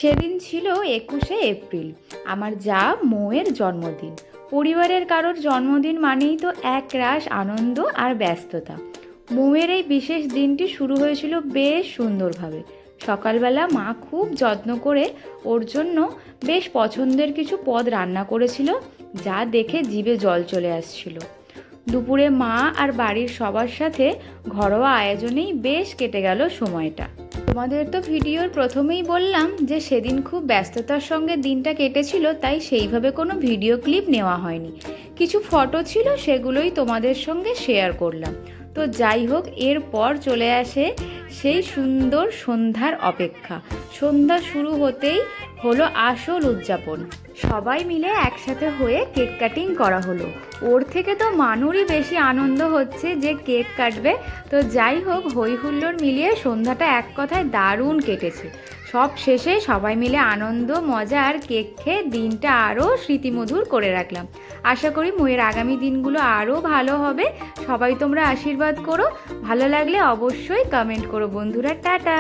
সেদিন ছিল 21শে এপ্রিল, আমার যা মৌয়ের জন্মদিন। পরিবারের কারোর জন্মদিন মানেই তো একরাশ আনন্দ আর ব্যস্ততা। মৌয়ের এই বিশেষ দিনটি শুরু হয়েছিল বেশ সুন্দরভাবে। সকালবেলা মা খুব যত্ন করে ওর জন্য বেশ পছন্দের কিছু পদ রান্না করেছিল, যা দেখে জিভে জল চলে আসছিল। দুপুরে মা আর বাড়ির সবার সাথে ঘরোয়া আয়োজনেই বেশ কেটে গেল সময়টা। তোমাদের তো ভিডিওর প্রথমেই বললাম যে সেদিন খুব ব্যস্ততার সঙ্গে দিনটা কেটেছিল, তাই সেইভাবে কোনো ভিডিও ক্লিপ নেওয়া হয়নি। কিছু ফটো ছিল, সেগুলোই তোমাদের সঙ্গে শেয়ার করলাম। তো যাই হোক, এরপর চলে আসে সেই সুন্দর সন্ধ্যার অপেক্ষা। সন্ধ্যা শুরু হতেই হলো আসল উদযাপন। সবাই মিলে একসাথে হয়ে কেক কাটিং করা হলো। ওর থেকে তো মানুরই বেশি আনন্দ হচ্ছে যে কেক কাটবে। তো যাই হোক, হই হুল্লোড় মিলিয়ে সন্ধ্যাটা এক কথায় দারুণ কেটেছে। সব শেষে সবাই মিলে আনন্দ মজা আর কেক খেয়ে দিনটা আরও স্মৃতিমধুর করে রাখলাম। আশা করি ময়ের আগামী দিনগুলো আরও ভালো হবে। সবাই তোমরা আশীর্বাদ করো। ভালো লাগলে অবশ্যই কমেন্ট করো বন্ধুরা। টাটা।